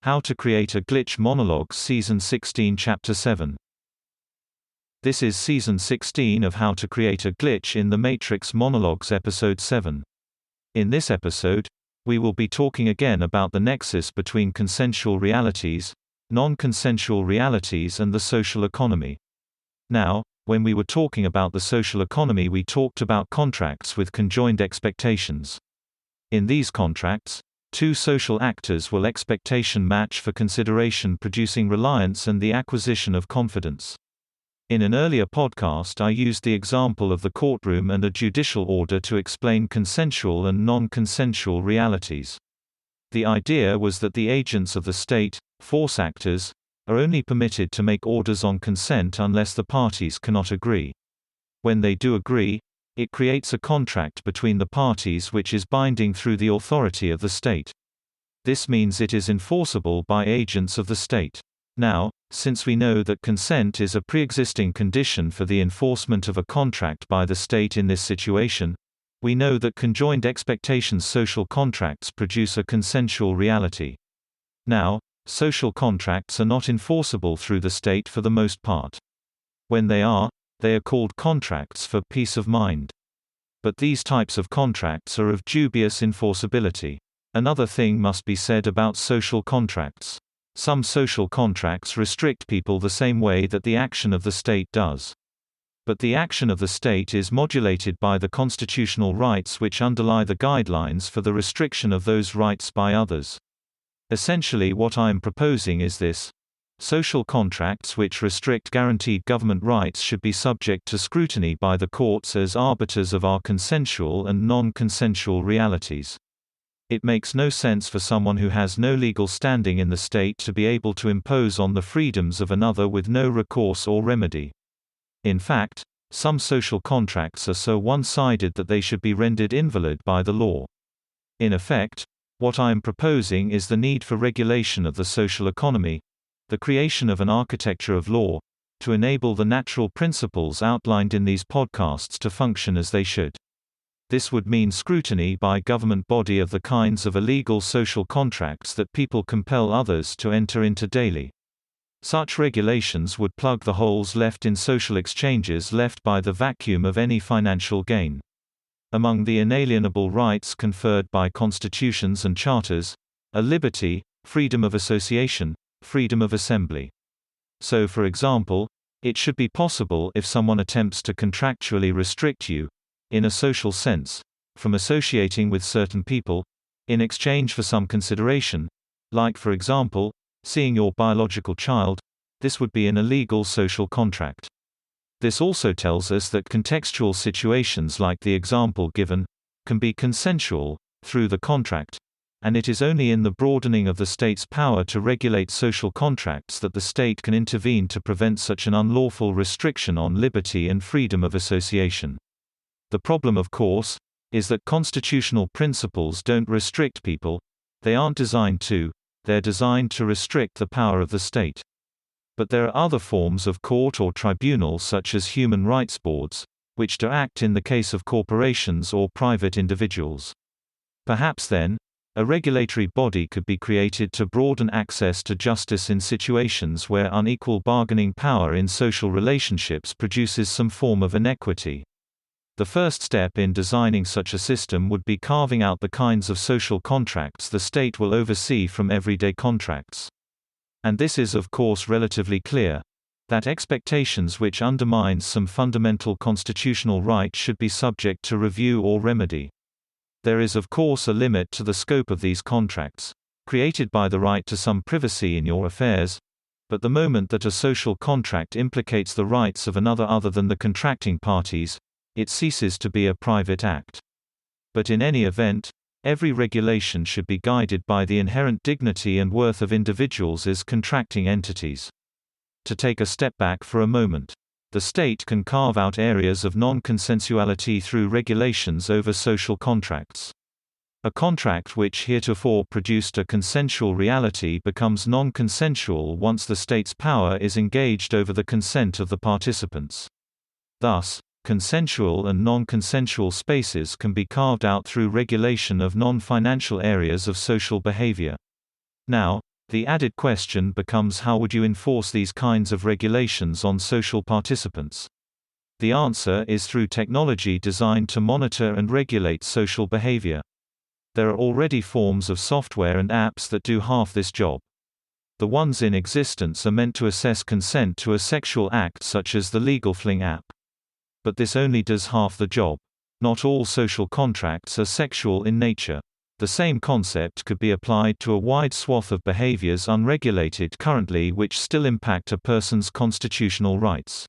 How to Create a Glitch Monologues Season 16 Chapter 7. This is Season 16 of How to Create a Glitch in the Matrix Monologues Episode 7. In this episode, we will be talking again about the nexus between consensual realities, non-consensual realities and the social economy. Now, when we were talking about the social economy, we talked about contracts with conjoined expectations. In these contracts, two social actors will expectation match for consideration, producing reliance and the acquisition of confidence. In an earlier podcast, I used the example of the courtroom and a judicial order to explain consensual and non-consensual realities. The idea was that the agents of the state, force actors, are only permitted to make orders on consent unless the parties cannot agree. When they do agree, it creates a contract between the parties which is binding through the authority of the state. This means it is enforceable by agents of the state. Now, since we know that consent is a pre-existing condition for the enforcement of a contract by the state in this situation, we know that conjoined expectations social contracts produce a consensual reality. Now, social contracts are not enforceable through the state for the most part. When they are called contracts for peace of mind. But these types of contracts are of dubious enforceability. Another thing must be said about social contracts. Some social contracts restrict people the same way that the action of the state does. But the action of the state is modulated by the constitutional rights which underlie the guidelines for the restriction of those rights by others. Essentially, what I am proposing is this. Social contracts which restrict guaranteed government rights should be subject to scrutiny by the courts as arbiters of our consensual and non-consensual realities. It makes no sense for someone who has no legal standing in the state to be able to impose on the freedoms of another with no recourse or remedy. In fact, some social contracts are so one-sided that they should be rendered invalid by the law. In effect, what I am proposing is the need for regulation of the social economy, the creation of an architecture of law, to enable the natural principles outlined in these podcasts to function as they should. This would mean scrutiny by government body of the kinds of illegal social contracts that people compel others to enter into daily. Such regulations would plug the holes left in social exchanges left by the vacuum of any financial gain. Among the inalienable rights conferred by constitutions and charters, are liberty, freedom of association, freedom of assembly. So, for example, it should be possible if someone attempts to contractually restrict you, in a social sense, from associating with certain people, in exchange for some consideration, like for example, seeing your biological child, this would be an illegal social contract. This also tells us that contextual situations like the example given, can be consensual, through the contract, and it is only in the broadening of the state's power to regulate social contracts that the state can intervene to prevent such an unlawful restriction on liberty and freedom of association. The problem, of course, is that constitutional principles don't restrict people, they aren't designed to, they're designed to restrict the power of the state. But there are other forms of court or tribunal such as human rights boards, which do act in the case of corporations or private individuals. Perhaps then, a regulatory body could be created to broaden access to justice in situations where unequal bargaining power in social relationships produces some form of inequity. The first step in designing such a system would be carving out the kinds of social contracts the state will oversee from everyday contracts. And this is of course relatively clear, that expectations which undermines some fundamental constitutional right should be subject to review or remedy. There is of course a limit to the scope of these contracts, created by the right to some privacy in your affairs, but the moment that a social contract implicates the rights of another other than the contracting parties, it ceases to be a private act. But in any event, every regulation should be guided by the inherent dignity and worth of individuals as contracting entities. To take a step back for a moment. The state can carve out areas of non-consensuality through regulations over social contracts. A contract which heretofore produced a consensual reality becomes non-consensual once the state's power is engaged over the consent of the participants. Thus, consensual and non-consensual spaces can be carved out through regulation of non-financial areas of social behavior. Now, The added question becomes, how would you enforce these kinds of regulations on social participants? The answer is through technology designed to monitor and regulate social behavior. There are already forms of software and apps that do half this job. The ones in existence are meant to assess consent to a sexual act, such as the Legal Fling app. But this only does half the job. Not all social contracts are sexual in nature. The same concept could be applied to a wide swath of behaviors unregulated currently which still impact a person's constitutional rights.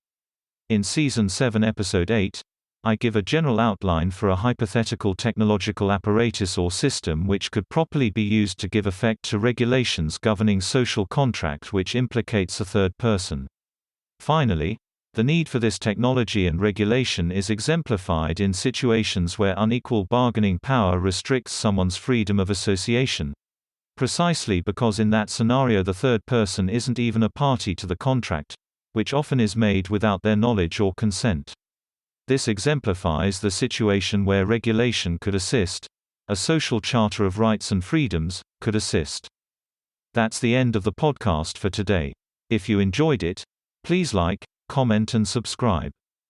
In Season 7 Episode 8, I give a general outline for a hypothetical technological apparatus or system which could properly be used to give effect to regulations governing social contract which implicates a third person. Finally, the need for this technology and regulation is exemplified in situations where unequal bargaining power restricts someone's freedom of association. Precisely because in that scenario the third person isn't even a party to the contract, which often is made without their knowledge or consent. This exemplifies the situation where regulation could assist. A social charter of rights and freedoms could assist. That's the end of the podcast for today. If you enjoyed it, please like, comment and subscribe.